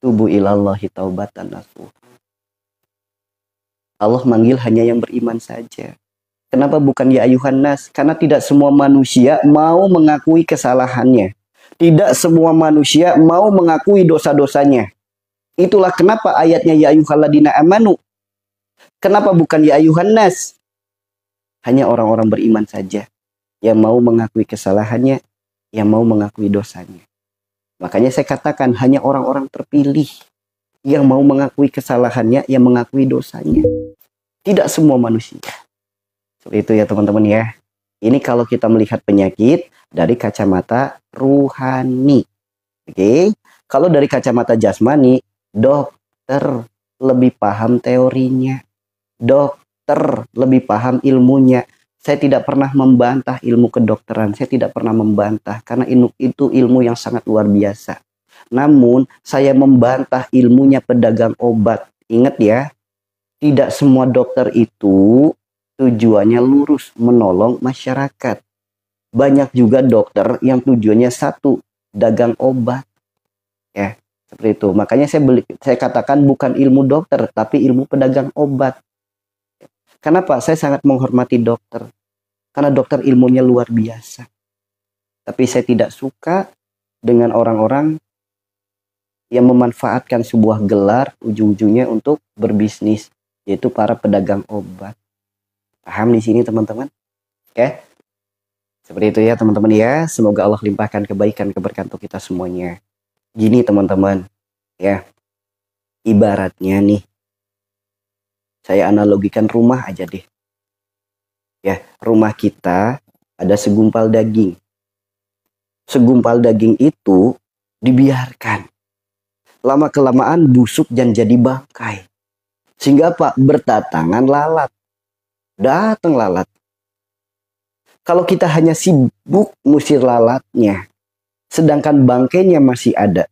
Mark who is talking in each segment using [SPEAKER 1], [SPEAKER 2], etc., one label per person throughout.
[SPEAKER 1] Tubu ilallahi taubatan nasuha. Allah manggil hanya yang beriman saja. Kenapa bukan ya ayuhan nas? Karena tidak semua manusia mau mengakui kesalahannya. Tidak semua manusia mau mengakui dosa-dosanya. Itulah kenapa ayatnya ya ayyuhalladzina amanu. Kenapa bukan ya ayuhan nas? Hanya orang-orang beriman saja yang mau mengakui kesalahannya, yang mau mengakui dosanya. Makanya saya katakan hanya orang-orang terpilih yang mau mengakui kesalahannya, yang mengakui dosanya. Tidak semua manusia. Seperti itu ya teman-teman ya. Ini kalau kita melihat penyakit dari kacamata ruhani. Oke. Kalau dari kacamata jasmani, dokter lebih paham teorinya. Dokter lebih paham ilmunya. Saya tidak pernah membantah ilmu kedokteran. Saya tidak pernah membantah. Karena itu ilmu yang sangat luar biasa. Namun saya membantah ilmunya pedagang obat. Ingat ya. Tidak semua dokter itu tujuannya lurus menolong masyarakat. Banyak juga dokter yang tujuannya satu, dagang obat. Ya, seperti itu. Makanya saya katakan bukan ilmu dokter, tapi ilmu pedagang obat. Kenapa? Saya sangat menghormati dokter. Karena dokter ilmunya luar biasa. Tapi saya tidak suka dengan orang-orang yang memanfaatkan sebuah gelar ujung-ujungnya untuk berbisnis, yaitu para pedagang obat. Paham di sini teman-teman? Oke? Seperti itu ya teman-teman ya. Semoga Allah limpahkan kebaikan keberkahan untuk kita semuanya. Gini teman-teman, ya. Ibaratnya nih, saya analogikan rumah aja deh. Ya, rumah kita ada segumpal daging. Segumpal daging itu dibiarkan. Lama-kelamaan busuk dan jadi bangkai. Sehingga apa? Berdatangan lalat. Datang lalat. Kalau kita hanya sibuk musir lalatnya, sedangkan bangkainya masih ada,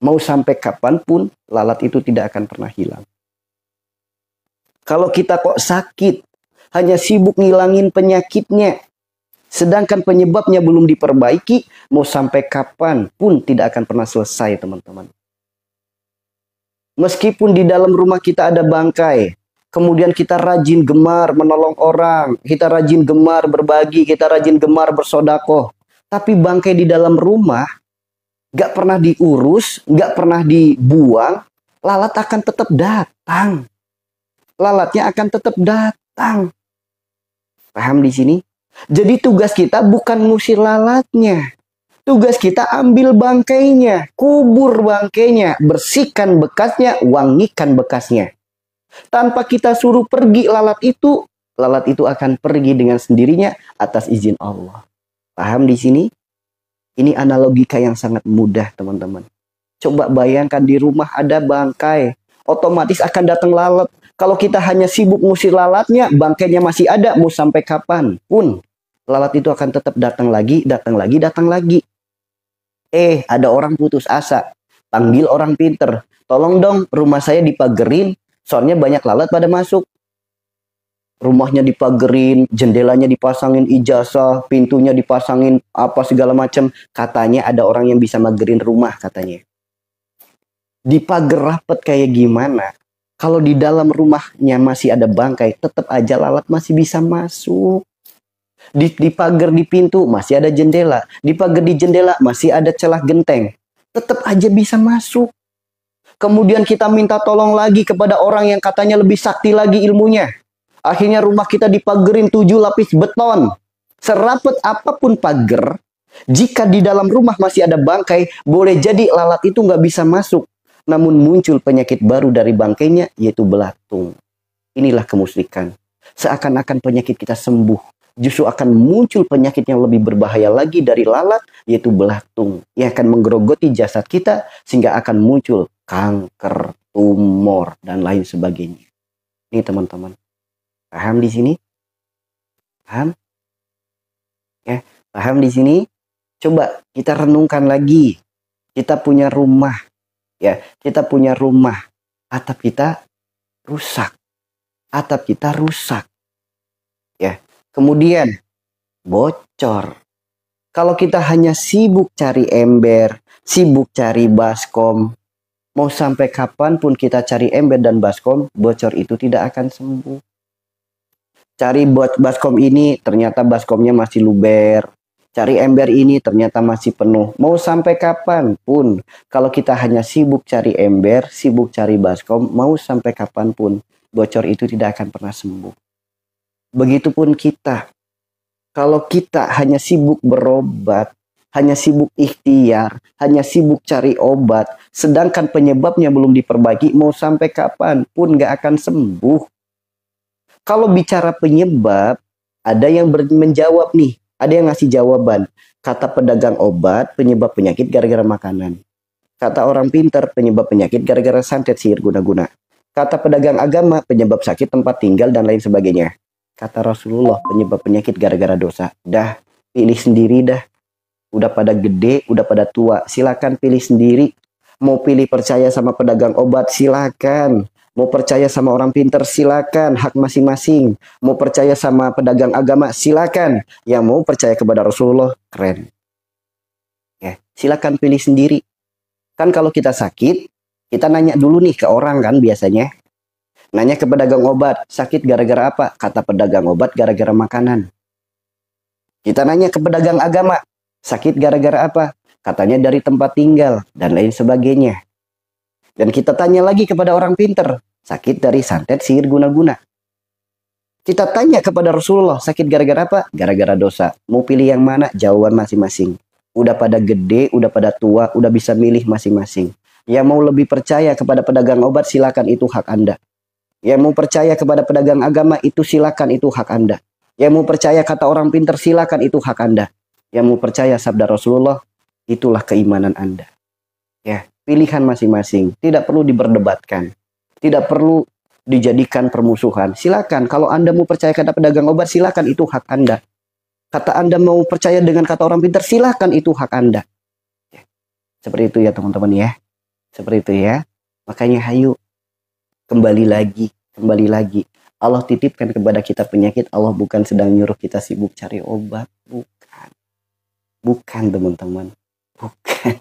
[SPEAKER 1] mau sampai kapanpun lalat itu tidak akan pernah hilang. Kalau kita kok sakit, hanya sibuk ngilangin penyakitnya, sedangkan penyebabnya belum diperbaiki, mau sampai kapanpun tidak akan pernah selesai teman-teman. Meskipun di dalam rumah kita ada bangkai, kemudian kita rajin gemar menolong orang, kita rajin gemar berbagi, kita rajin gemar bersodakoh. Tapi bangkai di dalam rumah, gak pernah diurus, gak pernah dibuang, lalat akan tetap datang. Lalatnya akan tetap datang. Paham di sini? Jadi tugas kita bukan ngusir lalatnya. Tugas kita ambil bangkainya, kubur bangkainya, bersihkan bekasnya, wangikan bekasnya. Tanpa kita suruh pergi lalat itu akan pergi dengan sendirinya atas izin Allah. Paham di sini? Ini analogika yang sangat mudah, teman-teman. Coba bayangkan di rumah ada bangkai, otomatis akan datang lalat. Kalau kita hanya sibuk ngusir lalatnya, bangkainya masih ada, mau sampai kapan pun lalat itu akan tetap datang lagi, datang lagi, datang lagi. Ada orang putus asa, panggil orang pinter. Tolong dong, rumah saya dipagerin. Soalnya banyak lalat pada masuk. Rumahnya dipagerin, jendelanya dipasangin ijazah, pintunya dipasangin apa segala macam. Katanya ada orang yang bisa magerin rumah katanya. Dipager rapet kayak gimana? Kalau di dalam rumahnya masih ada bangkai, tetap aja lalat masih bisa masuk. Dipager di pintu masih ada jendela. Dipager di jendela masih ada celah genteng. Tetap aja bisa masuk. Kemudian kita minta tolong lagi kepada orang yang katanya lebih sakti lagi ilmunya. Akhirnya rumah kita dipagerin 7 lapis beton. Serapet apapun pagar, jika di dalam rumah masih ada bangkai, boleh jadi lalat itu nggak bisa masuk. Namun muncul penyakit baru dari bangkainya, yaitu belatung. Inilah kemusyrikan. Seakan-akan penyakit kita sembuh. Justru akan muncul penyakit yang lebih berbahaya lagi dari lalat, yaitu belatung. Yang akan menggerogoti jasad kita, sehingga akan muncul kanker, tumor, dan lain sebagainya. Ini teman-teman. Paham di sini? Paham? Ya, paham di sini? Coba kita renungkan lagi. Kita punya rumah. Ya, kita punya rumah. Atap kita rusak. Atap kita rusak. Ya, kemudian bocor. Kalau kita hanya sibuk cari ember, sibuk cari baskom, Mau sampai kapanpun kita cari ember dan baskom, bocor itu tidak akan sembuh. Cari baskom ini, ternyata baskomnya masih luber. Cari ember ini, ternyata masih penuh. Mau sampai kapanpun, kalau kita hanya sibuk cari ember, sibuk cari baskom, mau sampai kapanpun, bocor itu tidak akan pernah sembuh. Begitupun kita. Kalau kita hanya sibuk berobat, hanya sibuk ikhtiar, hanya sibuk cari obat, sedangkan penyebabnya belum diperbaiki, mau sampai kapan pun gak akan sembuh. Kalau bicara penyebab, ada yang menjawab nih, ada yang ngasih jawaban. Kata pedagang obat, penyebab penyakit gara-gara makanan. Kata orang pintar, penyebab penyakit gara-gara santet sihir guna-guna. Kata pedagang agama, penyebab sakit tempat tinggal dan lain sebagainya. Kata Rasulullah, penyebab penyakit gara-gara dosa. Dah, pilih sendiri dah. Udah pada gede, udah pada tua. Silakan pilih sendiri. Mau pilih percaya sama pedagang obat, silakan. Mau percaya sama orang pinter, silakan. Hak masing-masing. Mau percaya sama pedagang agama, silakan. Yang mau percaya kepada Rasulullah, keren. Ya, silakan pilih sendiri. Kan kalau kita sakit, kita nanya dulu nih ke orang kan biasanya. Nanya ke pedagang obat, sakit gara-gara apa? Kata pedagang obat, gara-gara makanan. Kita nanya ke pedagang agama, sakit gara-gara apa? Katanya dari tempat tinggal, dan lain sebagainya. Dan kita tanya lagi kepada orang pinter, sakit dari santet sihir guna-guna. Kita tanya kepada Rasulullah, sakit gara-gara apa? Gara-gara dosa. Mau pilih yang mana? Jawaban masing-masing. Udah pada gede, udah pada tua, udah bisa milih masing-masing. Yang mau lebih percaya kepada pedagang obat, silakan, itu hak Anda. Yang mau percaya kepada pedagang agama, itu silakan, itu hak Anda. Yang mau percaya kata orang pinter, silakan, itu hak Anda. Yang mau percaya sabda Rasulullah, itulah keimanan Anda. Ya, pilihan masing-masing, tidak perlu diperdebatkan, tidak perlu dijadikan permusuhan. Silakan, kalau Anda mau percaya kata pedagang obat, silakan, itu hak Anda. Kata Anda mau percaya dengan kata orang pintar, silakan, itu hak Anda. Ya, seperti itu ya teman-teman ya. Seperti itu ya. Makanya hayu, kembali lagi. Allah titipkan kepada kita penyakit, Allah bukan sedang nyuruh kita sibuk cari obat. Bukan teman-teman. Bukan.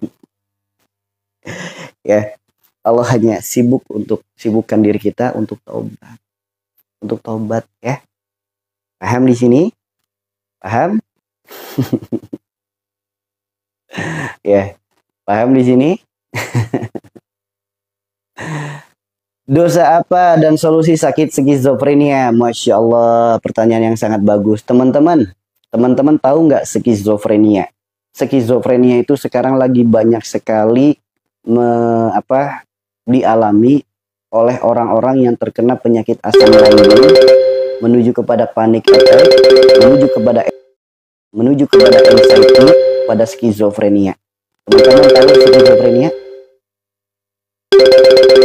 [SPEAKER 1] Ya, Allah hanya sibukkan diri kita untuk taubat. Untuk taubat ya. Paham di sini? Paham? Ya, paham di sini? Dosa apa dan solusi sakit skizofrenia? Masya Allah, pertanyaan yang sangat bagus. Teman-teman tahu nggak skizofrenia? Skizofrenia itu sekarang lagi banyak sekali dialami oleh orang-orang yang terkena penyakit asam lambung, menuju kepada panic attack, menuju kepada anxiety, pada skizofrenia. Teman-teman tahu skizofrenia?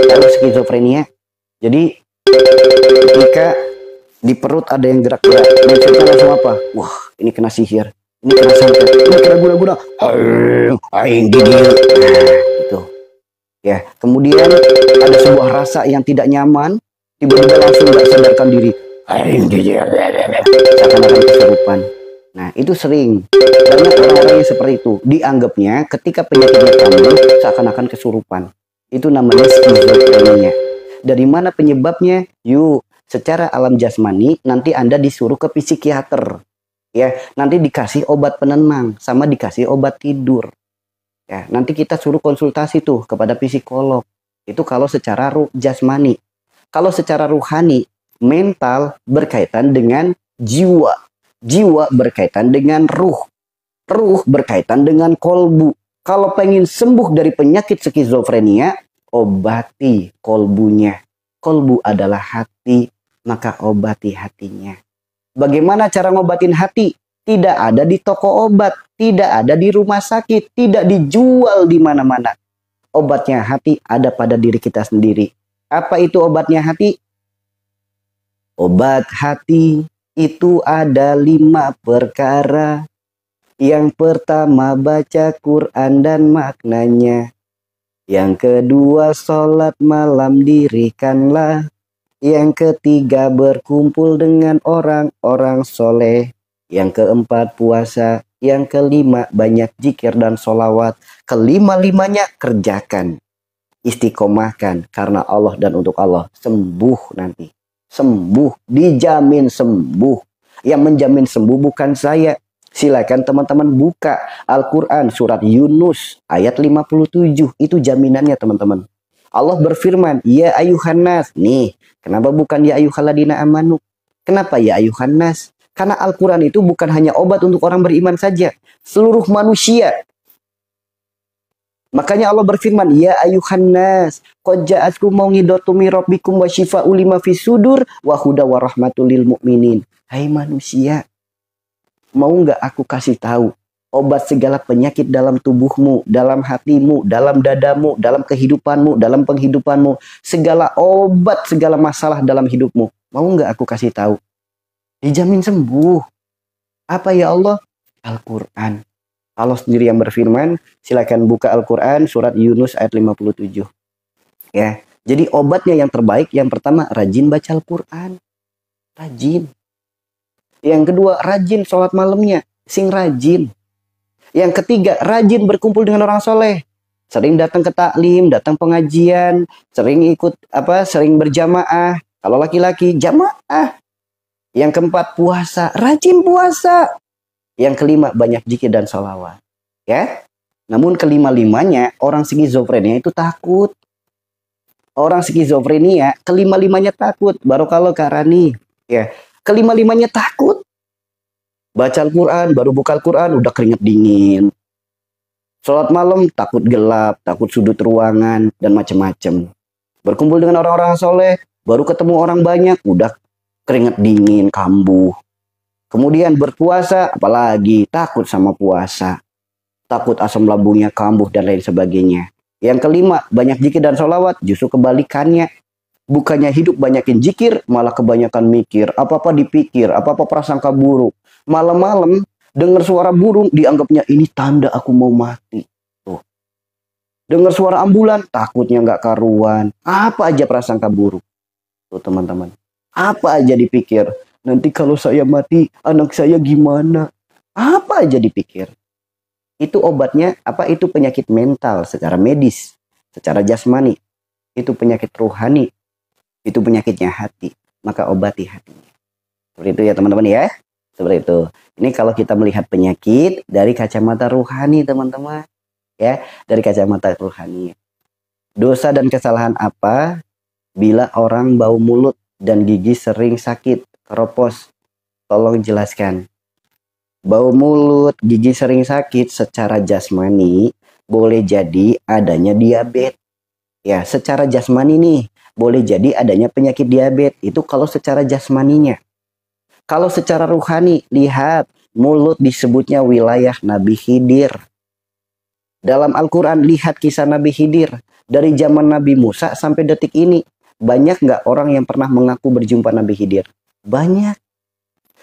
[SPEAKER 1] Tahu skizofrenia? Jadi ketika di perut ada yang gerak-gerak, mindsetnya langsung apa? Wah, ini kena sihir, ini kena santet, ini kena guna-guna. Aing gigil. Gitu. Ya, kemudian ada sebuah rasa yang tidak nyaman, tiba-tiba langsung nggak sadarkan diri. Aing gigil. Seakan-akan kesurupan. Nah, itu sering. Banyak orang-orang yang seperti itu. Dianggapnya ketika penyakitnya kambuh, seakan-akan kesurupan. Itu namanya skizofrenia. Dari mana penyebabnya? Yuk, secara alam jasmani nanti Anda disuruh ke psikiater. Ya, nanti dikasih obat penenang sama dikasih obat tidur. Ya, nanti kita suruh konsultasi tuh kepada psikolog. Itu kalau secara jasmani. Kalau secara ruhani, mental berkaitan dengan jiwa. Jiwa berkaitan dengan ruh. Ruh berkaitan dengan kolbu. Kalau pengen sembuh dari penyakit skizofrenia, obati kolbunya. Kolbu adalah hati, maka obati hatinya. Bagaimana cara ngobatin hati? Tidak ada di toko obat, tidak ada di rumah sakit, tidak dijual di mana-mana. Obatnya hati ada pada diri kita sendiri. Apa itu obatnya hati? Obat hati itu ada 5 perkara. Yang pertama baca Quran dan maknanya. Yang kedua sholat malam dirikanlah. Yang ketiga berkumpul dengan orang-orang soleh. Yang keempat puasa. Yang kelima banyak zikir dan sholawat. Kelima-limanya kerjakan. Istiqomahkan karena Allah dan untuk Allah. Sembuh nanti. Sembuh. Dijamin sembuh. Yang menjamin sembuh bukan saya. Silakan teman-teman buka Al-Quran surat Yunus ayat 57. Itu jaminannya teman-teman. Allah berfirman, ya ayuhan nas. Nih, kenapa bukan ya ayuhaladina amanu? Kenapa ya ayuhan nas? Karena Al-Quran itu bukan hanya obat untuk orang beriman saja. Seluruh manusia. Makanya Allah berfirman, ya ayuhan nas, qad ja'atkum mau'idhatum min rabbikum wa syifaa'un lima fis sudur wa huda wa rahmatul lil mu'minin. Hai manusia, mau nggak aku kasih tahu obat segala penyakit dalam tubuhmu, dalam hatimu, dalam dadamu, dalam kehidupanmu, dalam penghidupanmu, segala obat, segala masalah dalam hidupmu. Mau nggak aku kasih tahu? Dijamin sembuh. Apa ya Allah? Al-Quran. Allah sendiri yang berfirman, silakan buka Al-Quran surat Yunus ayat 57. Ya, jadi obatnya yang terbaik, yang pertama rajin baca Al-Quran. Rajin. Yang kedua, rajin sholat malamnya. Sing rajin. Yang ketiga, rajin berkumpul dengan orang soleh. Sering datang ke taklim, datang pengajian, sering ikut sering berjamaah. Kalau laki-laki, jamaah. Yang keempat, puasa. Rajin puasa. Yang kelima, banyak zikir dan sholawat. Ya. Namun kelima-limanya, orang skizofrenia itu takut. Orang skizofrenia, kelima-limanya takut. Baru kalau Karani. Ya. Kelima-limanya takut. Baca Al-Quran, baru buka Al-Quran, udah keringet dingin. Sholat malam, takut gelap, takut sudut ruangan, dan macam-macam. Berkumpul dengan orang-orang soleh, baru ketemu orang banyak, udah keringet dingin, kambuh. Kemudian berpuasa, apalagi takut sama puasa. Takut asam lambungnya kambuh, dan lain sebagainya. Yang kelima, banyak zikir dan sholawat, justru kebalikannya. Bukannya hidup banyakin zikir, malah kebanyakan mikir. Apa-apa dipikir, apa-apa prasangka buruk. Malam-malam dengar suara burung, dianggapnya ini tanda aku mau mati. Tuh. Dengar suara ambulan, takutnya nggak karuan. Apa aja prasangka buruk. Tuh teman-teman. Apa aja dipikir. Nanti kalau saya mati, anak saya gimana? Apa aja dipikir. Itu obatnya, itu penyakit mental secara medis, secara jasmani. Itu penyakit rohani. Itu penyakitnya hati, maka obati hatinya. Seperti itu ya teman-teman ya. Seperti itu. Ini kalau kita melihat penyakit dari kacamata rohani teman-teman. Ya, dari kacamata rohani. Dosa dan kesalahan apa bila orang bau mulut dan gigi sering sakit, keropos? Tolong jelaskan. Bau mulut, gigi sering sakit secara jasmani boleh jadi adanya diabetes. Ya, secara jasmani nih. Boleh jadi adanya penyakit diabetes. Itu kalau secara jasmaninya. Kalau secara ruhani, lihat. Mulut disebutnya wilayah Nabi Khidir. Dalam Al-Quran, lihat kisah Nabi Khidir. Dari zaman Nabi Musa sampai detik ini. Banyak nggak orang yang pernah mengaku berjumpa Nabi Khidir? Banyak.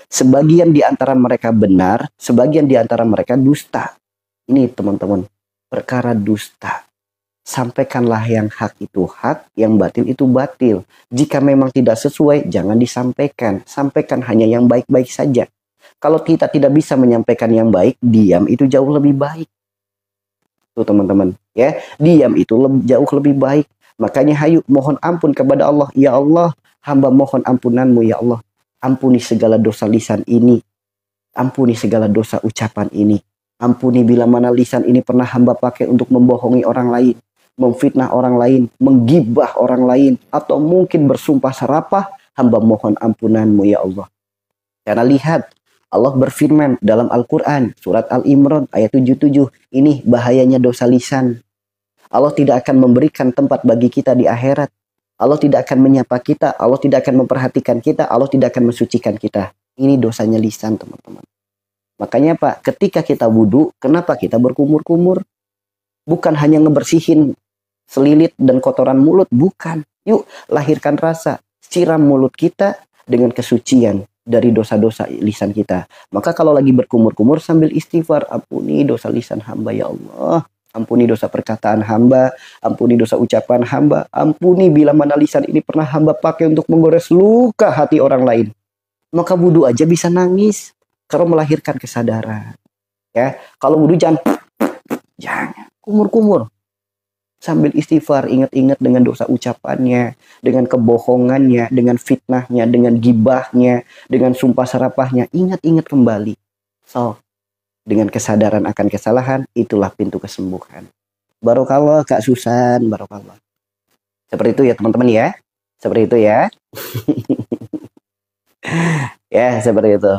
[SPEAKER 1] Sebagian di antara mereka benar. Sebagian di antara mereka dusta. Ini teman-teman. Perkara dusta. Sampaikanlah yang hak itu hak, yang batil itu batil. Jika memang tidak sesuai, jangan disampaikan. Sampaikan hanya yang baik-baik saja. Kalau kita tidak bisa menyampaikan yang baik, diam itu jauh lebih baik. Tuh teman-teman, ya, diam itu jauh lebih baik. Makanya hayu mohon ampun kepada Allah. Ya Allah, hamba mohon ampunanmu ya Allah. Ampuni segala dosa lisan ini. Ampuni segala dosa ucapan ini. Ampuni bila mana lisan ini pernah hamba pakai untuk membohongi orang lain, memfitnah orang lain, menggibah orang lain, atau mungkin bersumpah serapah, hamba mohon ampunanmu ya Allah. Karena lihat, Allah berfirman dalam Al-Quran, surat Al-Imran ayat 77, ini bahayanya dosa lisan. Allah tidak akan memberikan tempat bagi kita di akhirat. Allah tidak akan menyapa kita, Allah tidak akan memperhatikan kita, Allah tidak akan mensucikan kita. Ini dosanya lisan teman-teman. Makanya Pak, ketika kita wudhu, kenapa kita berkumur-kumur? Bukan hanya ngebersihin selilit dan kotoran mulut, bukan. Yuk, lahirkan rasa. Siram mulut kita dengan kesucian dari dosa-dosa lisan kita. Maka kalau lagi berkumur-kumur sambil istighfar, ampuni dosa lisan hamba ya Allah. Ampuni dosa perkataan hamba, ampuni dosa ucapan hamba, ampuni bila mana lisan ini pernah hamba pakai untuk menggores luka hati orang lain. Maka wudhu aja bisa nangis. Kalau melahirkan kesadaran. Ya, kalau wudhu jangan kumur-kumur. Sambil istighfar, ingat-ingat dengan dosa ucapannya, dengan kebohongannya, dengan fitnahnya, dengan gibahnya, dengan sumpah serapahnya. Ingat-ingat kembali. So, dengan kesadaran akan kesalahan, itulah pintu kesembuhan. Barokallah Kak Susan, barokallah. Seperti itu ya teman-teman ya. Seperti itu ya. Ya, seperti itu.